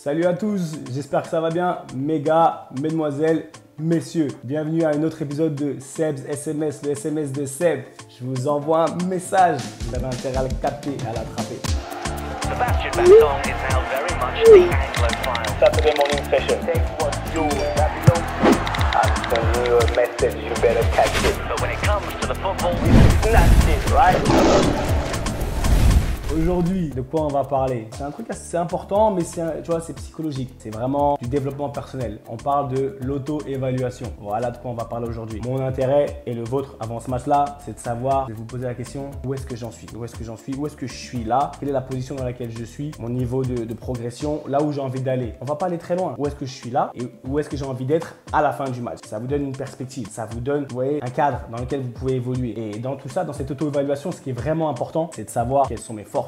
Salut à tous, j'espère que ça va bien, mes gars, mesdemoiselles, messieurs. Bienvenue à un autre épisode de Seb's SMS, le SMS de Seb. Je vous envoie un message, vous avez intérêt à le capter, à l'attraper. Sebastian Vettel is now very much the Anglophile. Saturday morning session. Take what you and send you a message, you better catch it. But when it comes to the football, Snatch it, right? Aujourd'hui, de quoi on va parler? C'est un truc assez important, mais tu vois, c'est psychologique. C'est vraiment du développement personnel. On parle de l'auto-évaluation. Voilà de quoi on va parler aujourd'hui. Mon intérêt et le vôtre avant ce match-là, c'est de savoir, de vous poser la question, où est-ce que j'en suis? Où est-ce que j'en suis? Où est-ce que je suis là? Quelle est la position dans laquelle je suis? Mon niveau de progression, là où j'ai envie d'aller. On va pas aller très loin. Où est-ce que je suis là et où est-ce que j'ai envie d'être à la fin du match? Ça vous donne une perspective. Ça vous donne, vous voyez, un cadre dans lequel vous pouvez évoluer. Et dans tout ça, dans cette auto-évaluation, ce qui est vraiment important, c'est de savoir quelles sont mes forces.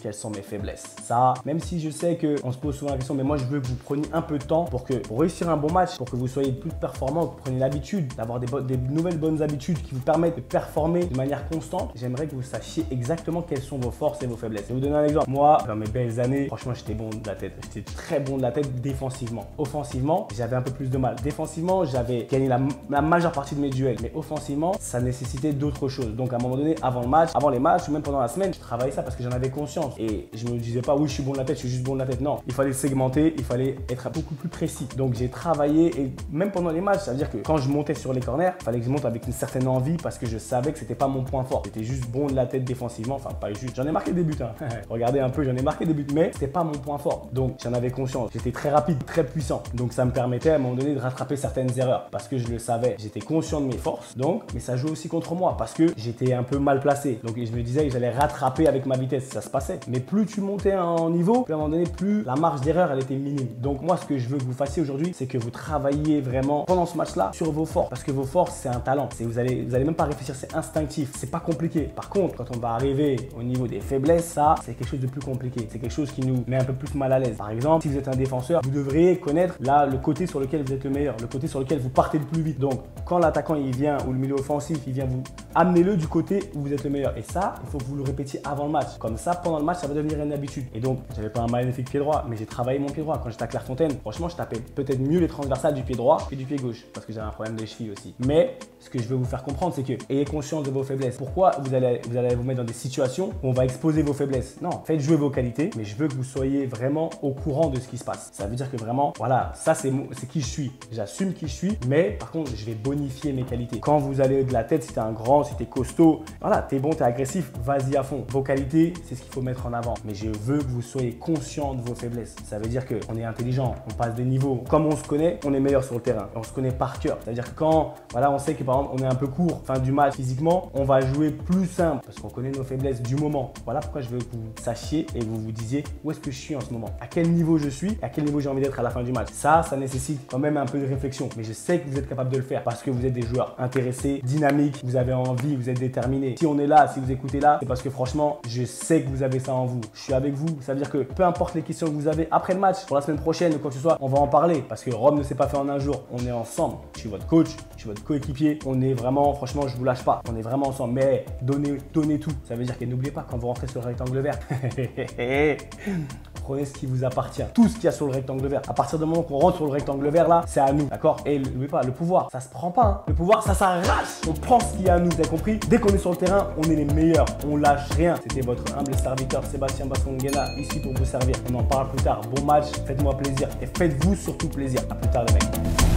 Quelles sont mes faiblesses. Ça, même si je sais qu'on se pose souvent la question, mais moi je veux que vous preniez un peu de temps pour réussir un bon match, pour que vous soyez plus performant, que vous preniez l'habitude d'avoir des nouvelles bonnes habitudes qui vous permettent de performer de manière constante. J'aimerais que vous sachiez exactement quelles sont vos forces et vos faiblesses. Je vais vous donner un exemple. Moi, dans mes belles années, franchement, j'étais bon de la tête. J'étais très bon de la tête défensivement. Offensivement, j'avais un peu plus de mal. Défensivement, j'avais gagné la majeure partie de mes duels. Mais offensivement, ça nécessitait d'autres choses. Donc à un moment donné, avant le match, avant les matchs, ou même pendant la semaine, je travaillais ça parce que j'en avais conscience. Et je me disais pas, oui, je suis bon de la tête, je suis juste bon de la tête. Non, il fallait segmenter, il fallait être beaucoup plus précis. Donc, j'ai travaillé et même pendant les matchs, ça veut dire que quand je montais sur les corners, il fallait que je monte avec une certaine envie parce que je savais que c'était pas mon point fort. J'étais juste bon de la tête défensivement, enfin, pas juste. J'en ai marqué des buts, hein. Regardez un peu, j'en ai marqué des buts, mais c'était pas mon point fort. Donc, j'en avais conscience. J'étais très rapide, très puissant. Donc, ça me permettait à un moment donné de rattraper certaines erreurs parce que je le savais. J'étais conscient de mes forces, donc, mais ça jouait aussi contre moi parce que j'étais un peu mal placé. Donc, je me disais que j'allais rattraper avec ma vitesse. Ça se passait. Mais plus tu montais en niveau, puis à un moment donné, plus la marge d'erreur, elle était minime. Donc moi, ce que je veux que vous fassiez aujourd'hui, c'est que vous travailliez vraiment pendant ce match-là sur vos forces. Parce que vos forces, c'est un talent. Vous allez même pas réfléchir, c'est instinctif. C'est pas compliqué. Par contre, quand on va arriver au niveau des faiblesses, ça, c'est quelque chose de plus compliqué. C'est quelque chose qui nous met un peu plus mal à l'aise. Par exemple, si vous êtes un défenseur, vous devriez connaître là le côté sur lequel vous êtes le meilleur, le côté sur lequel vous partez le plus vite. Donc, quand l'attaquant il vient ou le milieu offensif, il vient vous amenez-le du côté où vous êtes le meilleur. Et ça, il faut que vous le répétiez avant le match. Comme ça, pendant le match, ça va devenir une habitude. Et donc, j'avais pas un magnifique pied droit, mais j'ai travaillé mon pied droit. Quand j'étais à Clairefontaine, franchement, je tapais peut-être mieux les transversales du pied droit que du pied gauche parce que j'avais un problème de cheville aussi. Mais ce que je veux vous faire comprendre, c'est que ayez conscience de vos faiblesses. Pourquoi vous allez vous mettre dans des situations où on va exposer vos faiblesses? Non, faites jouer vos qualités, mais je veux que vous soyez vraiment au courant de ce qui se passe. Ça veut dire que vraiment, voilà, ça c'est qui je suis. J'assume qui je suis, mais par contre, je vais bonifier mes qualités. Quand vous allez de la tête, si t'es un grand, si t'es costaud, voilà, t'es bon, t'es agressif, vas-y à fond. Vos qualités, c'est ce qu'il faut mettre en avant. Mais je veux que vous soyez conscient de vos faiblesses. Ça veut dire qu'on est intelligent, on passe des niveaux. Comme on se connaît, on est meilleur sur le terrain. On se connaît par cœur. C'est-à-dire que quand voilà, on sait que par exemple on est un peu court, fin du match physiquement, on va jouer plus simple parce qu'on connaît nos faiblesses du moment. Voilà pourquoi je veux que vous sachiez et que vous vous disiez où est-ce que je suis en ce moment, à quel niveau je suis, à quel niveau j'ai envie d'être à la fin du match. Ça nécessite quand même un peu de réflexion. Mais je sais que vous êtes capable de le faire parce que vous êtes des joueurs intéressés, dynamiques, vous avez envie, vous êtes déterminés. Si on est là, si vous écoutez là, c'est parce que franchement, je sais que vous avez ça en vous. Je suis avec vous. Ça veut dire que peu importe les questions que vous avez après le match, pour la semaine prochaine ou quoi que ce soit, on va en parler parce que Rome ne s'est pas fait en un jour. On est ensemble. Je suis votre coach, je suis votre coéquipier. On est vraiment, franchement, je vous lâche pas. On est vraiment ensemble. Mais donnez tout. Ça veut dire que n'oubliez pas quand vous rentrez sur le rectangle vert. Prenez ce qui vous appartient, tout ce qu'il y a sur le rectangle vert. À partir du moment qu'on rentre sur le rectangle vert là, c'est à nous, d'accord? Et n'oubliez pas, le pouvoir, ça se prend pas, hein. Le pouvoir, ça s'arrache. On prend ce qu'il y a à nous, vous avez compris? Dès qu'on est sur le terrain, on est les meilleurs, on lâche rien. C'était votre humble serviteur Sébastien Bassonguena, ici pour vous servir. On en parle plus tard. Bon match, faites-moi plaisir et faites-vous surtout plaisir. À plus tard les mecs.